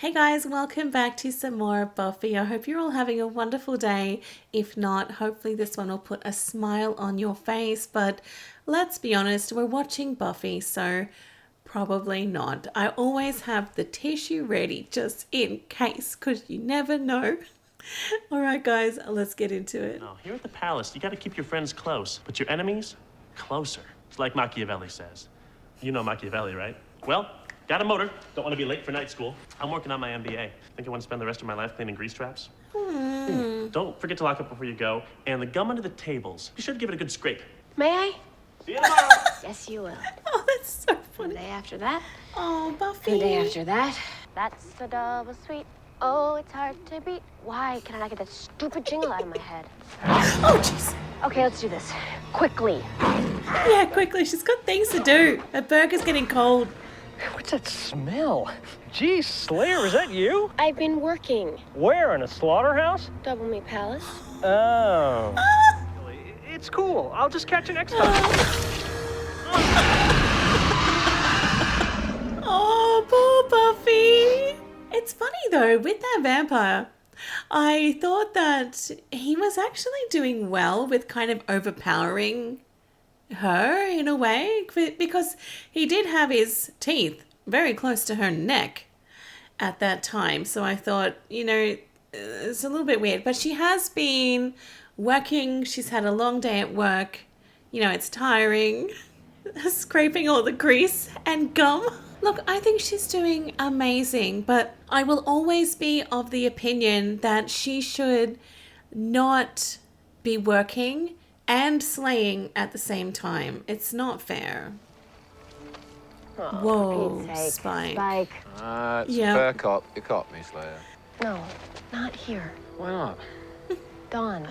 Hey guys, welcome back to some more Buffy. I hope you're all having a wonderful day. If not, hopefully this one will put a smile on your face. But let's be honest, we're watching Buffy, so probably not. I always have the tissue ready just in case, because you never know. All right, guys, let's get into it. Oh, here at the palace, you got to keep your friends close, but your enemies closer. It's like Machiavelli says. You know Machiavelli, right? Well, got a motor. Don't want to be late for night school. I'm working on my MBA. Think I want to spend the rest of my life cleaning grease traps? Don't forget to lock up before you go. And the gum under the tables, be sure to give it a good scrape. May I? See you tomorrow. Yes, you will. Oh, that's so The funny. day after that. Oh, Buffy. The day after that. That's the double sweet. Oh, it's hard to beat. Why can I not get that stupid jingle out of my head? Oh, jeez. Okay, let's do this. Quickly. Yeah, quickly. She's got things to do. Her burger's getting cold. What's that smell? Gee, Slayer, is that you? I've been working. Where, in a slaughterhouse? Double Meat Palace. Oh. It's cool. I'll just catch you next time. Oh, poor Buffy. It's funny though, with that vampire, I thought that he was actually doing well with kind of overpowering her in a way, because he did have his teeth very close to her neck at that time. So I thought, it's a little bit weird, but she has been working. She's had a long day at work. It's tiring. Scraping all the grease and gum. Look, I think she's doing amazing, but I will always be of the opinion that she should not be working and slaying at the same time. It's not fair. Oh, Whoa, for Pete's sake. Spike. Spike. It's Yeah. a fair cop. You caught me, Slayer. No, not here. Why not? Dawn.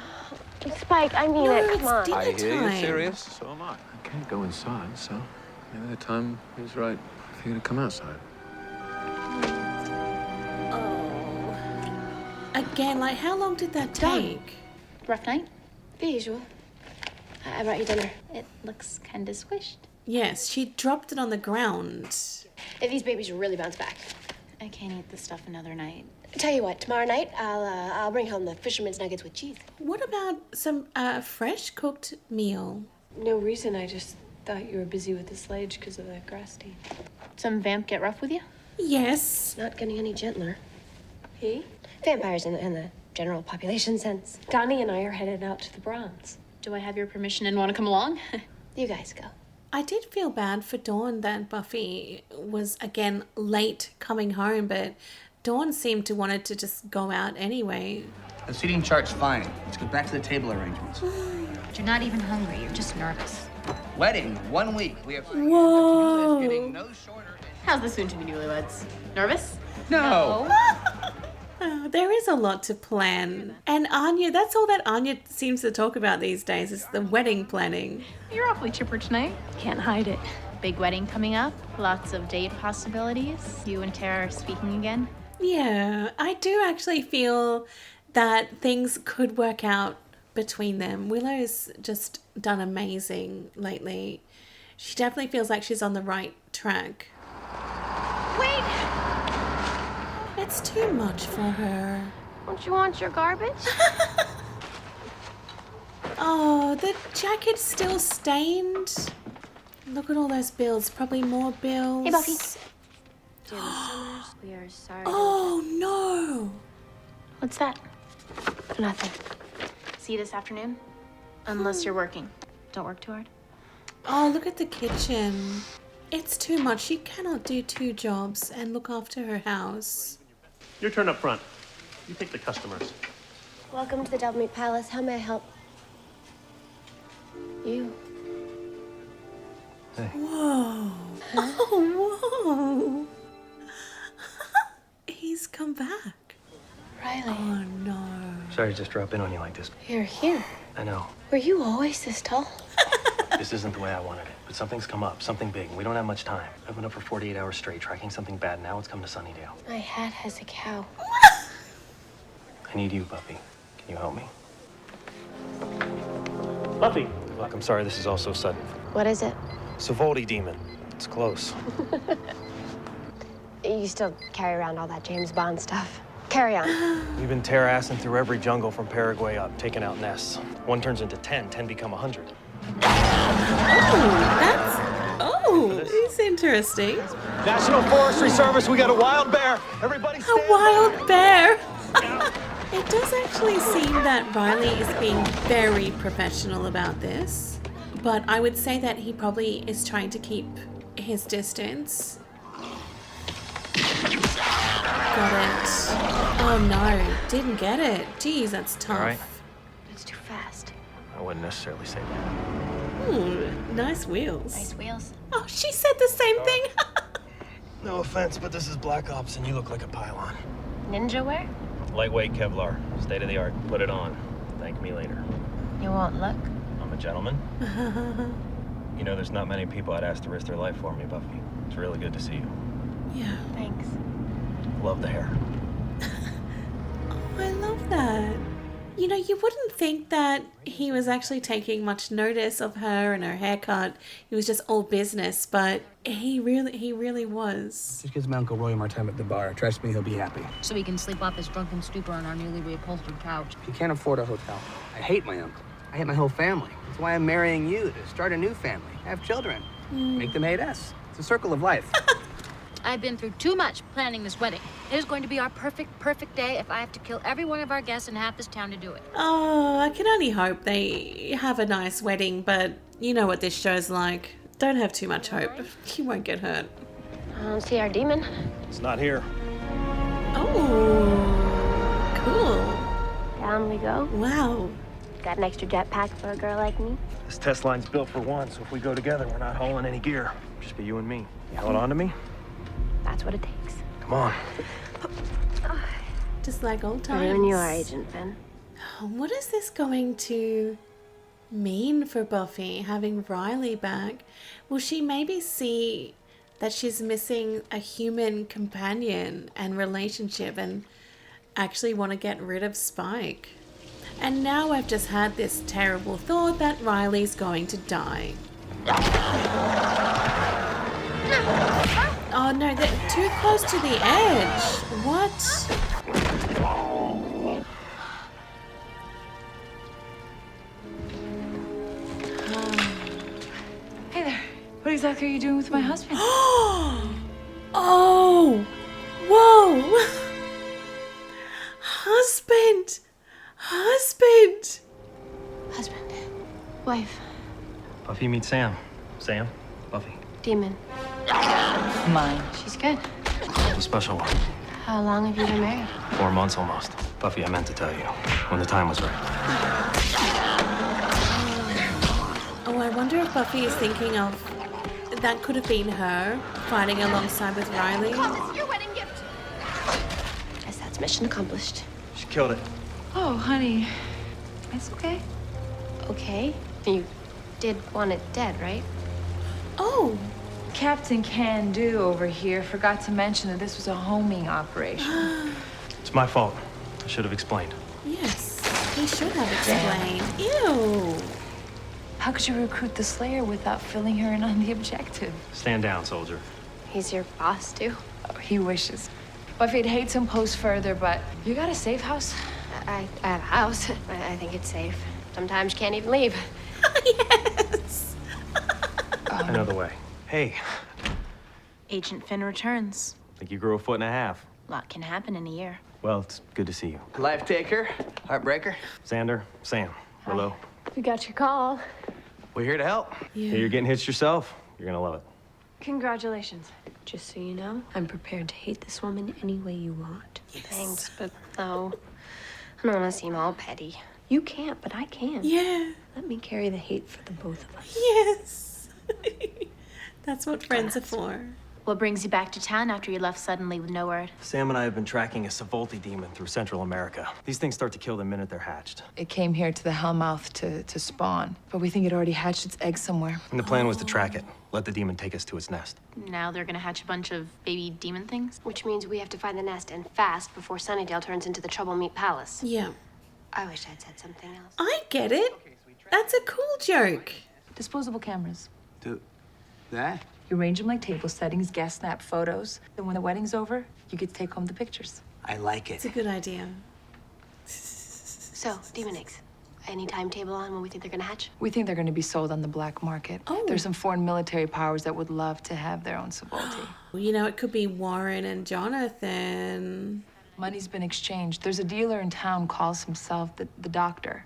Spike, I mean No, it. it's Come on. dinner I hear time. you're serious. So am I. I can't go inside, so maybe the time is right for you to come outside. Oh. Again, how long did that Dawn. take? Rough night? The usual. I brought you dinner. It looks kind of squished. Yes, she dropped it on the ground. If these babies really bounce back. I can't eat this stuff another night. Tell you what, tomorrow night I'll bring home the fisherman's nuggets with cheese. What about some fresh cooked meal? No reason, I just thought you were busy with the sledge because of the grass teeth. Some vamp get rough with you? Yes. Not getting any gentler. He? Vampires in the general population sense. Donnie and I are headed out to the Bronx. Do I have your permission and want to come along? You guys go. I did feel bad for Dawn that Buffy was again late coming home, but Dawn seemed to wanted to just go out anyway. The seating chart's fine. Let's get back to the table arrangements. But you're not even hungry, you're just nervous. Wedding, 1 week. We have Whoa. getting no shorter. How's the soon-to-be newlyweds? Nervous? No. Oh, there is a lot to plan. And Anya, that's all that Anya seems to talk about these days is the wedding planning. You're awfully chipper tonight. Can't hide it. Big wedding coming up. Lots of date possibilities. You and Tara are speaking again. Yeah, I do actually feel that things could work out between them. Willow's just done amazing lately. She definitely feels like she's on the right track. Wait! It's too much for her. Don't you want your garbage? Oh, the jacket's still stained. Look at all those bills. Probably more bills. Hey, Buffy. Dear listeners, we are sorry. Oh, no. What's that? Nothing. See you this afternoon? Unless you're working. Don't work too hard. Oh, look at the kitchen. It's too much. She cannot do 2 jobs and look after her house. Your turn up front. You take the customers. Welcome to the Double Meat Palace. How may I help? You. Whoa. Oh, whoa. He's come back. Riley. Oh, no. Sorry to just drop in on you like this. You're here. I know. Were you always this tall? This isn't the way I wanted it, but something's come up, something big. We don't have much time. I've been up for 48 hours straight tracking something bad. Now it's come to Sunnydale. My hat has a cow. I need you, Buffy. Can you help me? Buffy. Look, I'm sorry this is all so sudden. What is it? Savoldi demon. It's close. You still carry around all that James Bond stuff. Carry on. We've been terrassing through every jungle from Paraguay up, taking out nests. One turns into 10, 10 become 100. It's interesting. National Forestry Service, we got a wild bear. Everybody stand A wild bear. It does actually seem that Riley is being very professional about this, but I would say that he probably is trying to keep his distance. Got it. Oh no, didn't get it. Geez, that's tough. All right. That's too fast. I wouldn't necessarily say that. Ooh, nice wheels. Nice wheels. Oh, she said the same thing. No offense, but this is Black Ops and you look like a pylon. Ninja wear? Lightweight Kevlar, state of the art. Put it on. Thank me later. You won't look? I'm a gentleman. You know, there's not many people I'd ask to risk their life for me, Buffy. It's really good to see you. Yeah. Thanks. Love the hair. Oh, I love that. You know, you wouldn't think that he was actually taking much notice of her and her haircut. He was just all business, but he really was. Just gives my Uncle Roy more time at the bar. Trust me, he'll be happy. So he can sleep off his drunken stupor on our newly reupholstered couch. He can't afford a hotel. I hate my uncle. I hate my whole family. That's why I'm marrying you, to start a new family, have children, make them hate us. It's a circle of life. I've been through too much planning this wedding. It is going to be our perfect day if I have to kill every one of our guests in half this town to do it. Oh, I can only hope they have a nice wedding, but you know what this show's like. Don't have too much hope. You won't get hurt. I don't see our demon. It's not here. Oh, cool. Down we go. Wow. Got an extra jetpack for a girl like me? This test line's built for one, so if we go together, we're not hauling any gear. Just be you and me. You hold on to me? That's what it takes. Come on. Just like old times. Better than you are, Agent Finn. What is this going to mean for Buffy, having Riley back? Will she maybe see that she's missing a human companion and relationship and actually want to get rid of Spike? And now I've just had this terrible thought that Riley's going to die. Oh no, they're too close to the edge. What? Hey there. What exactly are you doing with my husband? Oh! Whoa! Husband! Husband! Husband. Wife. Buffy, meet Sam. Sam, Buffy. Demon. Mine. She's good. The special one. How long have you been married? 4 months almost. Buffy, I meant to tell you when the time was right. Oh, I wonder if Buffy is thinking of that could have been her fighting alongside with Riley. Your wedding gift. Guess that's mission accomplished. She killed it. Oh, honey. It's okay. Okay. You did want it dead, right? Oh, Captain Can Do over here forgot to mention that this was a homing operation. It's my fault. I should have explained. yes. He should have explained. Ew. How could you recruit the Slayer without filling her in on the objective? Stand down, soldier. He's your boss, too. Oh, he wishes. Buffy'd hate to impose further, but you got a safe house? I have a house. I think it's safe. Sometimes you can't even leave. Yes. I know the way. Hey, Agent Finn returns. think you grew a 1.5 feet. A lot can happen in a year. Well, it's good to see you. Life taker, heartbreaker. Xander, Sam, hello. We got your call. We're here to help. Hey, you're getting hitched yourself. You're gonna love it. Congratulations. Just so you know, I'm prepared to hate this woman any way you want. Thanks, but no. I don't want to seem all petty. You can't, but I can. Yeah. Let me carry the hate for the both of us. Yes. That's what friends are for. What brings you back to town after you left suddenly with no word? Sam and I have been tracking a Savolti demon through Central America. These things start to kill the minute they're hatched. It came here to the Hellmouth to spawn, but we think it already hatched its egg somewhere. And the plan was to track it, let the demon take us to its nest. Now they're gonna hatch a bunch of baby demon things? Which means we have to find the nest and fast before Sunnydale turns into the Trouble Meat Palace. Yeah. I wish I'd said something else. I get it. That's a cool joke. Disposable cameras. Do that? You arrange them like table settings, gas snap photos. Then when the wedding's over, you get to take home the pictures. I like it. It's a good idea. So, demon eggs. Any timetable on when we think they're gonna hatch? We think they're going to be sold on the black market. Oh. There's some foreign military powers that would love to have their own Savolti. Well, you know, it could be Warren and Jonathan. Money's been exchanged. There's a dealer in town calls himself the doctor.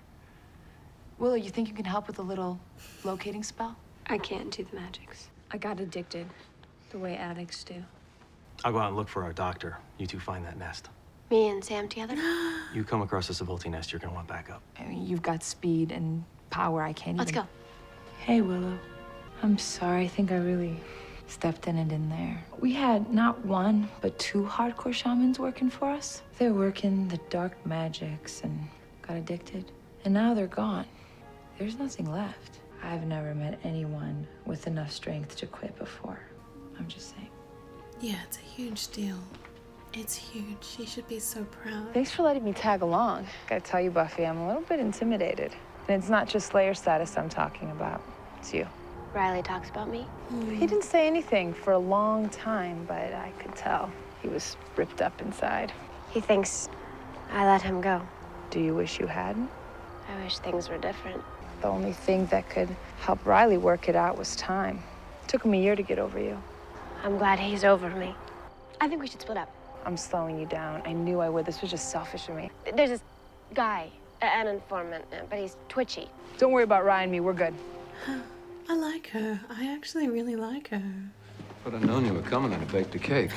Willow, you think you can help with a little locating spell? I can't do the magics. I got addicted, the way addicts do. I'll go out and look for our doctor. You two find that nest. Me and Sam together? You come across a Savolti nest, you're gonna want backup. I mean, you've got speed and power. I can't Let's even... go. Hey, Willow. I'm sorry. I think I really stepped in it in there. We had not one, but two hardcore shamans working for us. They were working the dark magics and got addicted. And now they're gone. There's nothing left. I've never met anyone with enough strength to quit before. I'm just saying. Yeah, it's a huge deal. It's huge. She should be so proud. Thanks for letting me tag along. Gotta tell you, Buffy, I'm a little bit intimidated. And it's not just Slayer status I'm talking about. It's you. Riley talks about me. He didn't say anything for a long time, but I could tell he was ripped up inside. He thinks I let him go. Do you wish you hadn't? I wish things were different. The only thing that could help Riley work it out was time. It took him a year to get over you. I'm glad he's over me. I think we should split up. I'm slowing you down. I knew I would. This was just selfish of me. There's this guy, an informant, but he's twitchy. Don't worry about Ryan and me. We're good. I like her. I actually really like her. If I'd have known you were coming, I'd have baked a cake.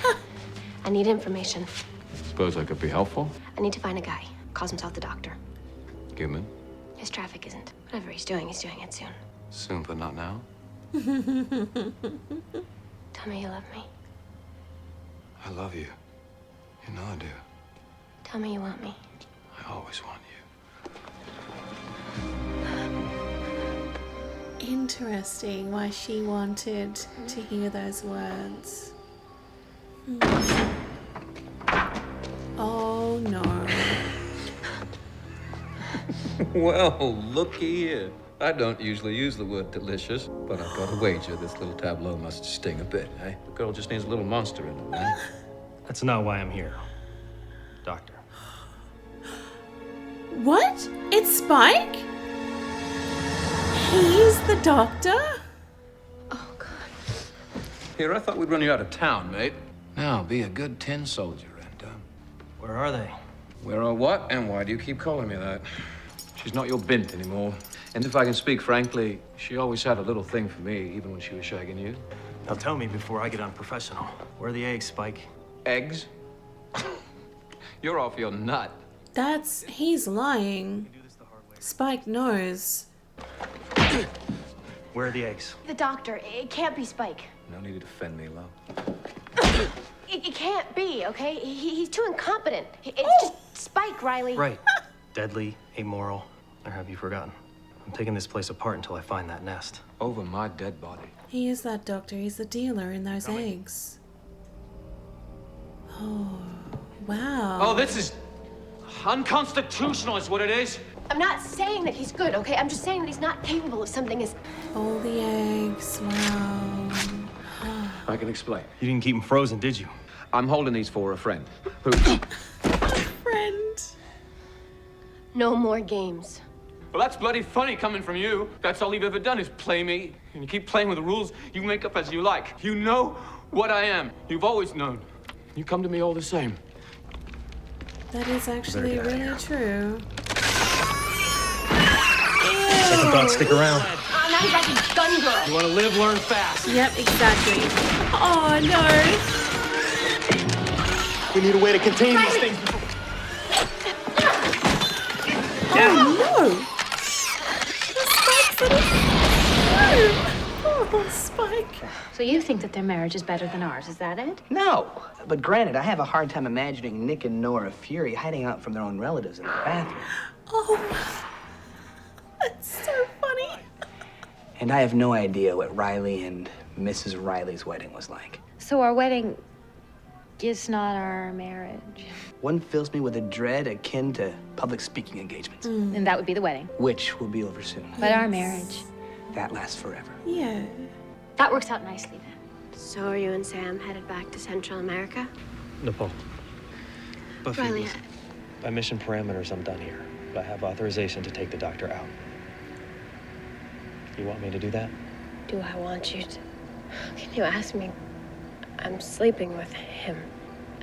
I need information. Suppose I could be helpful? I need to find a guy. Calls himself the doctor. Human? His traffic isn't. Whatever he's doing it soon. Soon, but not now. Tell me you love me. I love you. You know I do. Tell me you want me. I always want you. Interesting why she wanted to hear those words. Oh no. Well, looky here. I don't usually use the word delicious, but I've got to wager this little tableau must sting a bit, eh? The girl just needs a little monster in her, eh? That's not why I'm here, Doctor. What? It's Spike? He's the doctor? Oh, God. Here, I thought we'd run you out of town, mate. Now, be a good tin soldier and, Where are they? where are what and why do you keep calling me that? She's not your bint anymore. And if I can speak frankly, she always had a little thing for me, even when she was shagging you. Now tell me before I get unprofessional. Where are the eggs, Spike? Eggs? You're off your nut. He's lying. Spike knows. Where are the eggs? The doctor. It can't be Spike. No need to defend me, love. It can't be, okay? He's too incompetent. It's just Spike, Riley. Right. Deadly, amoral, or have you forgotten? I'm taking this place apart until I find that nest. Over my dead body. He is that doctor. He's the dealer in those eggs. Oh, wow. Oh, this is unconstitutional is what it is. I'm not saying that he's good, okay? I'm just saying that he's not capable of something as... All the eggs, wow. I can explain. You didn't keep them frozen, did you? I'm holding these for a friend. Who? Friend. No more games. Well, that's bloody funny coming from you. That's all you've ever done is play me. And you keep playing with the rules you make up as you like. You know what I am. You've always known. You come to me all the same. That is actually really true. Second thought, stick around. Oh, now he's acting gun girl. You want to live, learn fast. Yep, exactly. Oh, no. We need a way to contain these things. Oh, no. Spike's Oh, Spike. So you think that their marriage is better than ours, is that it? No, but granted, I have a hard time imagining Nick and Nora Fury hiding out from their own relatives in the bathroom. Oh, that's so funny. And I have no idea what Riley and Mrs. Riley's wedding was like. So our wedding is not our marriage. One fills me with a dread akin to public speaking engagements, And that would be the wedding. which will be over soon. But our marriage. That lasts forever. Yeah. That works out nicely then. So are you and Sam headed back to Central America? Nepal. Buffy, Riley, listen. By mission parameters, I'm done here. But I have authorization to take the doctor out. You want me to do that? do I want you to? Can you ask me? I'm sleeping with him.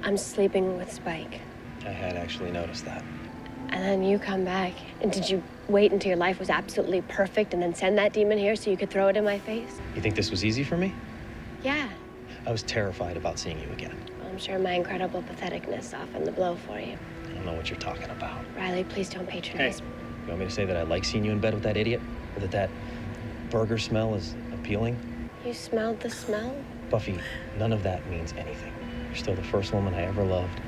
I'm sleeping with Spike. I had actually noticed that. And then you come back. And did you wait until your life was absolutely perfect and then send that demon here so you could throw it in my face? You think this was easy for me? Yeah. I was terrified about seeing you again. Well, I'm sure my incredible patheticness softened the blow for you. I don't know what you're talking about. Riley, please don't patronize me. You want me to say that I like seeing you in bed with that idiot? Or that burger smell is appealing? You smelled the smell? Buffy, none of that means anything. You're still the first woman I ever loved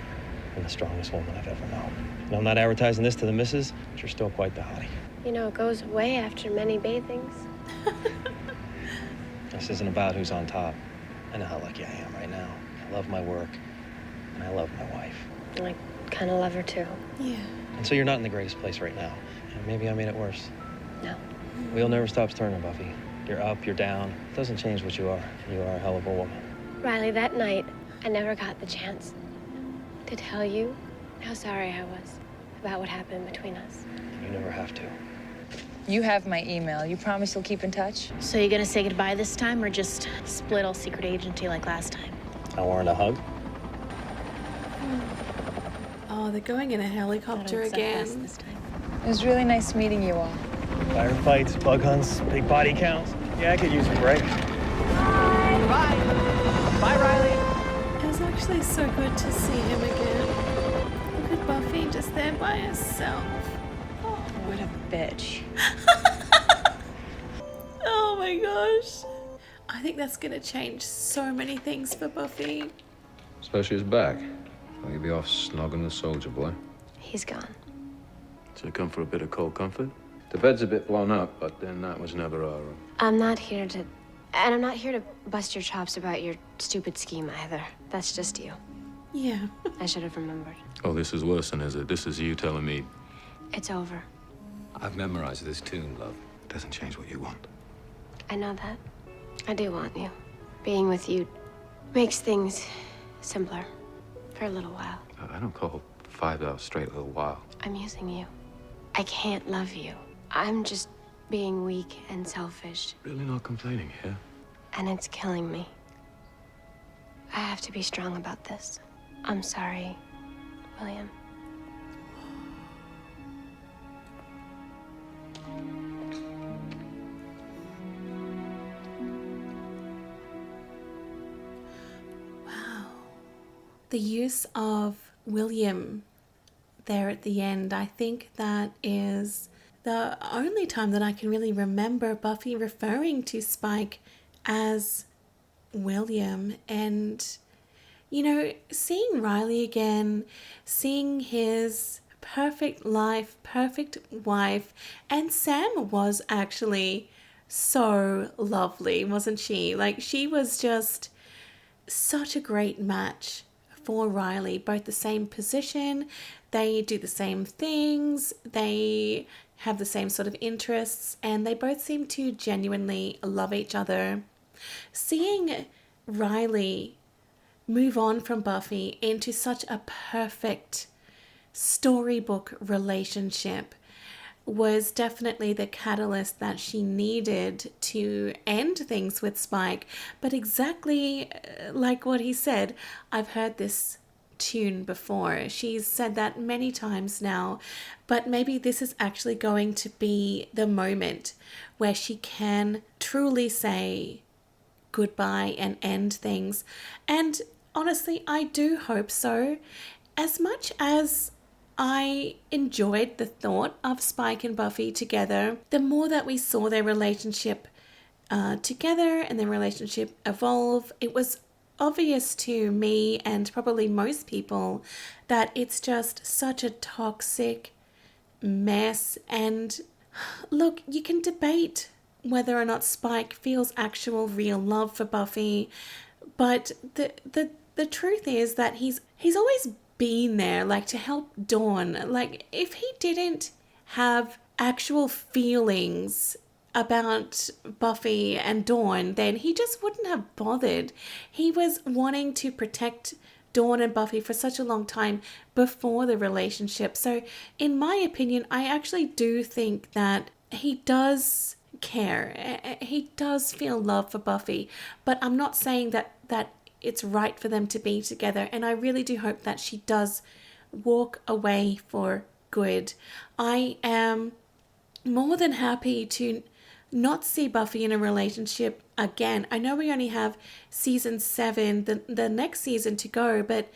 and the strongest woman I've ever known. And I'm not advertising this to the missus, but you're still quite the hottie. You know, it goes away after many bathings. This isn't about who's on top. I know how lucky I am right now. I love my work, and I love my wife. I kind of love her too. Yeah. And so you're not in the greatest place right now. And maybe I made it worse. No. Wheel never stops turning, Buffy. You're up, you're down. It doesn't change what you are. You are a hell of a woman. Riley, that night, I never got the chance to tell you how sorry I was about what happened between us. You never have to. You have my email. You promise you'll keep in touch? So you gonna say goodbye this time, or just split all secret agency like last time? I warrant a hug. Oh, they're going in a helicopter again. This time. It was really nice meeting you all. Firefights, bug hunts, big body counts. Yeah, I could use a break. Bye. Bye, Riley. It was actually so good to see him again. Look at Buffy just there by herself. What a bitch. Oh my gosh. I think that's gonna change so many things for Buffy. So she's back. Will you be off snogging the soldier boy? He's gone. So you come for a bit of cold comfort? The bed's a bit blown up, but then that was never our... I'm not here to... And I'm not here to bust your chops about your stupid scheme either. That's just you. Yeah. I should have remembered. Oh, this is worse than is it? This is you telling me... It's over. I've memorized this tune, love. Doesn't change what you want. I know that. I do want you. Being with you makes things simpler for a little while. I don't call 5 hours straight a little while. I'm using you. I can't love you. I'm just being weak and selfish, Really not complaining here. and it's killing me. I have to be strong about this. I'm sorry, William. The use of William there at the end, I think that is the only time that I can really remember Buffy referring to Spike as William. And, you know, seeing Riley again, seeing his perfect life, perfect wife, and Sam was actually so lovely, wasn't she? Like, she was just such a great match for Riley. Both the same position, they do the same things, they have the same sort of interests, and they both seem to genuinely love each other. Seeing Riley move on from Buffy into such a perfect storybook relationship was definitely the catalyst that she needed to end things with Spike. But exactly like what he said, I've heard this tune before. She's said that many times now, but maybe this is actually going to be the moment where she can truly say goodbye and end things. And honestly, I do hope so. As much as I enjoyed the thought of Spike and Buffy together, the more that we saw their relationship together and their relationship evolve, it was obvious to me and probably most people that it's just such a toxic mess. And look, you can debate whether or not Spike feels actual real love for Buffy, but the truth is that he's always been there, like, to help Dawn. Like, if he didn't have actual feelings about Buffy and Dawn, then he just wouldn't have bothered. He was wanting to protect Dawn and Buffy for such a long time before the relationship. So in my opinion, I actually do think that he does care. He does feel love for Buffy, but I'm not saying that it's right for them to be together. And I really do hope that she does walk away for good. I am more than happy to not see Buffy in a relationship again. I know we only have season 7, the next season to go, but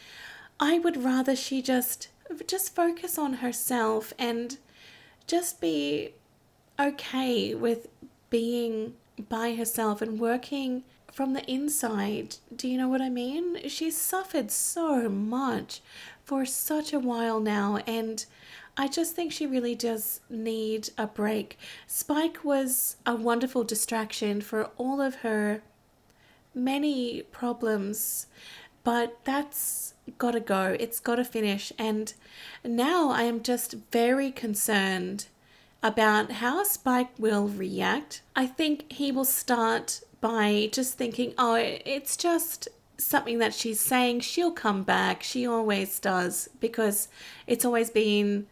I would rather she just focus on herself and just be okay with being by herself and working from the inside. Do you know what I mean? She's suffered so much for such a while now, and I just think she really does need a break. Spike was a wonderful distraction for all of her many problems, but that's gotta go. It's gotta finish. And now I am just very concerned about how Spike will react. I think he will start by just thinking, oh, it's just something that she's saying. She'll come back. She always does, because it's always been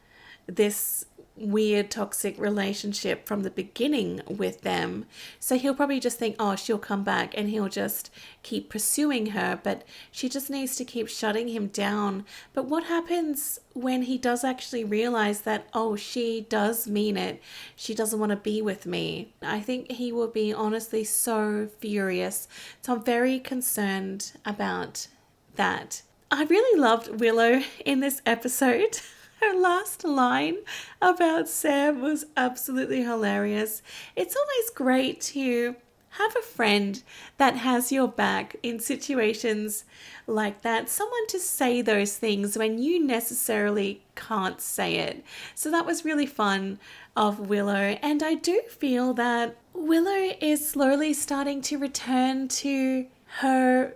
this weird toxic relationship from the beginning with them. So he'll probably just think, oh, she'll come back, and he'll just keep pursuing her, but she just needs to keep shutting him down. But what happens when he does actually realize that, oh, she does mean it, she doesn't want to be with me? I think he will be honestly so furious. So I'm very concerned about that. I really loved Willow in this episode. Her last line about Sam was absolutely hilarious. It's always great to have a friend that has your back in situations like that. Someone to say those things when you necessarily can't say it. So that was really fun of Willow. And I do feel that Willow is slowly starting to return to her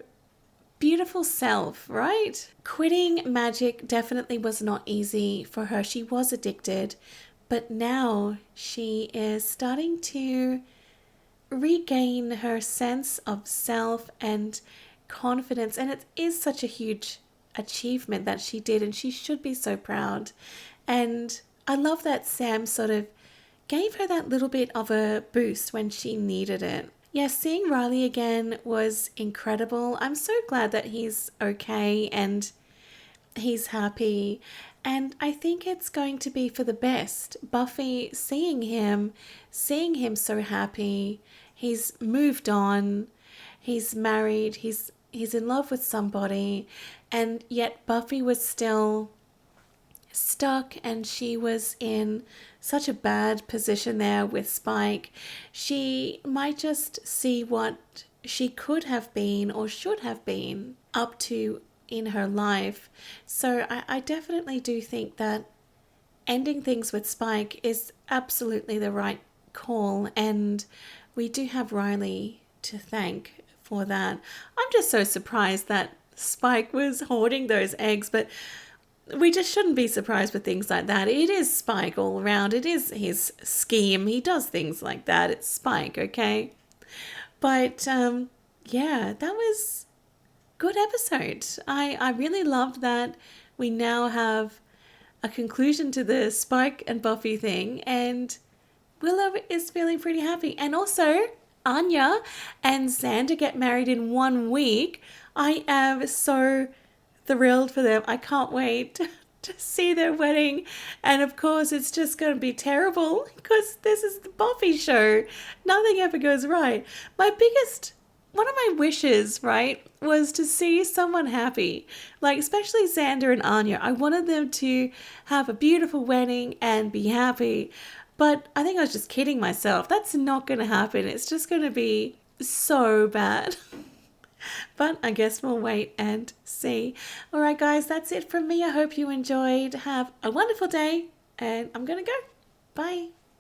beautiful self, right? Quitting magic definitely was not easy for her. She was addicted, but now she is starting to regain her sense of self and confidence, and it is such a huge achievement that she did, and she should be so proud. And I love that Sam sort of gave her that little bit of a boost when she needed it. Yeah, seeing Riley again was incredible. I'm so glad that he's okay and he's happy. And I think it's going to be for the best. Buffy, seeing him so happy. He's moved on. He's married. He's in love with somebody. And yet Buffy was still stuck, and she was in such a bad position there with Spike. She might just see what she could have been or should have been up to in her life. So I definitely do think that ending things with Spike is absolutely the right call, and we do have Riley to thank for that. I'm just so surprised that Spike was hoarding those eggs, but we just shouldn't be surprised with things like that. It is Spike all around. It is his scheme. He does things like that. It's Spike, okay? But, yeah, that was a good episode. I really loved that we now have a conclusion to the Spike and Buffy thing, and Willow is feeling pretty happy. And also, Anya and Xander get married in 1 week. I am so thrilled for them. I can't wait to see their wedding. And of course, it's just going to be terrible because this is the Buffy show. Nothing ever goes right. One of my wishes, right, was to see someone happy. Like, especially Xander and Anya. I wanted them to have a beautiful wedding and be happy. But I think I was just kidding myself. That's not going to happen. It's just going to be so bad. But I guess we'll wait and see. All right, guys, that's it from me. I hope you enjoyed. Have a wonderful day, and I'm going to go. Bye.